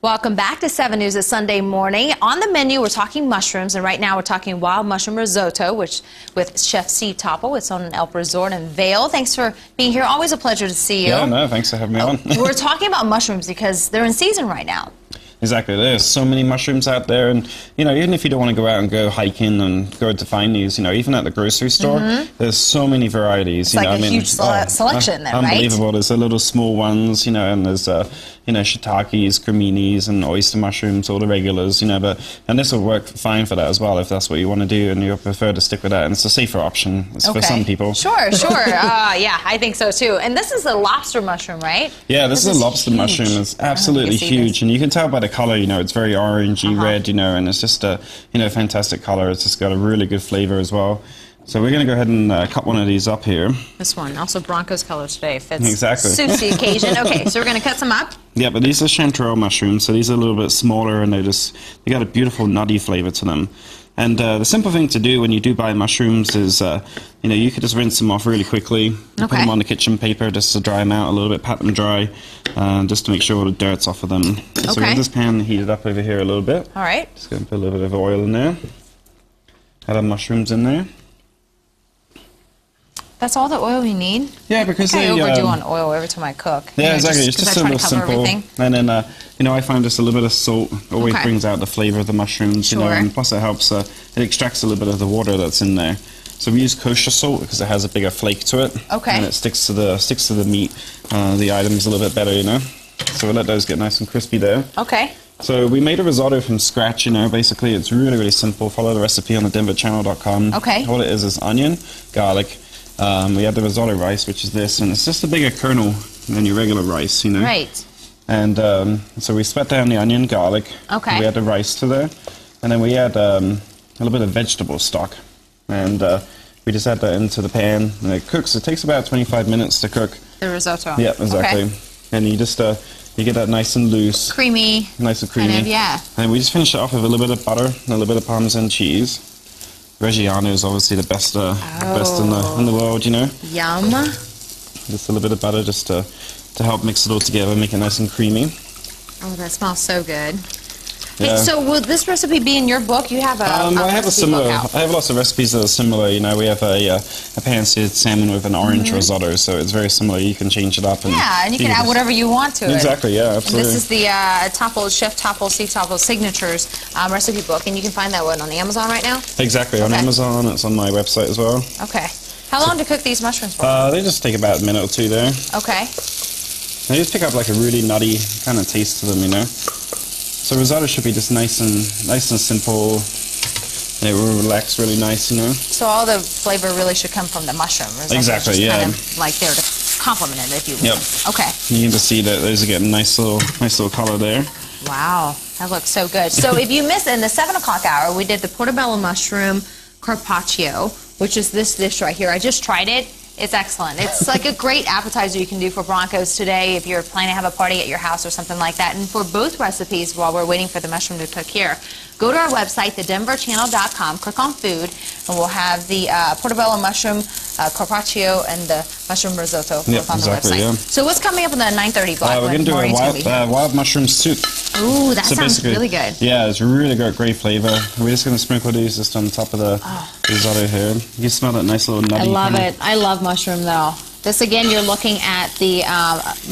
Welcome back to 7 News this Sunday morning. On the menu, we're talking mushrooms, and right now we're talking wild mushroom risotto, which with Chef Steve Topple. It's on Sonnenalp Resort in Vail. Thanks for being here. Always a pleasure to see you. Yeah, no, thanks for having me on. We're talking about mushrooms because they're in season right now. Exactly. There's so many mushrooms out there, and even if you don't want to go out and go hiking and go to find these, even at the grocery store, there's so many varieties. It's like a huge selection then, right? Unbelievable. There's the little small ones, and there's shiitakes, creminis, and oyster mushrooms, all the regulars, and this will work fine for that as well if that's what you want to do and you prefer to stick with that. And it's a safer option for some people. Sure. Yeah, I think so too. And this is a lobster mushroom, right? Yeah, this is a lobster mushroom. It's absolutely huge, and you can tell by the color, it's very orangey red, and it's just a, fantastic color. It's just got a really good flavor as well. So we're going to go ahead and cut one of these up here. This one, also Broncos color today, fits. Exactly. Suits the occasion. Okay, so we're going to cut some up. Yeah, but these are chanterelle mushrooms, so these are a little bit smaller, and they got a beautiful nutty flavor to them. And the simple thing to do when you do buy mushrooms is, you could just rinse them off really quickly, put them on the kitchen paper just to dry them out a little bit, pat them dry, just to make sure all the dirt's off of them. So we're going to just pan heat it up over here a little bit. All right. Just going to put a little bit of oil in there. Add our mushrooms in there. That's all the oil you need? Yeah, because I overdo on oil every time I cook. Yeah, exactly. It's just a little simple. And then, I find just a little bit of salt always brings out the flavor of the mushrooms, and plus it helps, it extracts a little bit of the water that's in there. So we use kosher salt because it has a bigger flake to it. And it sticks to the meat, the items a little bit better, So we'll let those get nice and crispy there. So we made a risotto from scratch, basically it's really, really simple. Follow the recipe on the denverchannel.com. All it is onion, garlic. We have the risotto rice, which is this, and it's just a bigger kernel than your regular rice, Right. And so we sweat down the onion, garlic. We add the rice to there, and then we add a little bit of vegetable stock, and we just add that into the pan, and it cooks. It takes about 25 minutes to cook. The risotto. Yeah, exactly. And you just you get that nice and loose, creamy, nice and creamy. Kind of, yeah. And we just finish it off with a little bit of butter, and a little bit of Parmesan cheese. Reggiano is obviously the best in the world, Yum. Just a little bit of butter just to help mix it all together, make it nice and creamy. Oh, that smells so good. Yeah. Hey, so will this recipe be in your book? You have I have a similar. I have lots of recipes that are similar. We have a pan-seared salmon with an orange risotto, so it's very similar. You can change it up. And and you can add whatever you want to it. Exactly, yeah, absolutely. And this is the Chef Topple, Steve Topple Signatures recipe book, and you can find that one on Amazon right now? Exactly, on Amazon. It's on my website as well. Okay. How long to cook these mushrooms for? They just take about a minute or two there. Okay. They just pick up like a really nutty kind of taste to them, So risotto should be just nice and simple. It will relax really nice, So all the flavor really should come from the mushroom. Exactly, just yeah. Kind of like there to complement it, if you will. Yep. Okay. You can just see that those are getting nice little color there. Wow, that looks so good. So if you missed it, in the 7 o'clock hour, we did the portobello mushroom carpaccio, which is this dish right here. I just tried it. It's excellent. It's like a great appetizer you can do for Broncos today if you're planning to have a party at your house or something like that. And for both recipes, while we're waiting for the mushroom to cook here, go to our website, thedenverchannel.com, click on food, and we'll have the portobello mushroom carpaccio and the mushroom risotto both on the website. Yeah. So what's coming up in the 9:30 block? We're going to do a wild mushroom soup. Ooh, that sounds really good. Yeah, it's really got great flavor. We're just going to sprinkle these just on top of the risotto here. You can smell that nice little nutty. I love it. I love mushroom though. This again, you're looking at the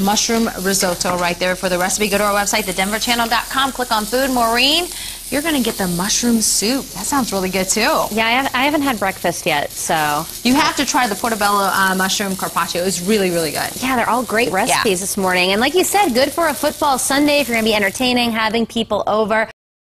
mushroom risotto right there for the recipe. Go to our website, thedenverchannel.com, click on food. Maureen, you're going to get the mushroom soup. That sounds really good too. Yeah, I haven't had breakfast yet, so. You have to try the portobello mushroom carpaccio. It's really, really good. Yeah, they're all great recipes this morning. And like you said, good for a football Sunday if you're going to be entertaining, having people over.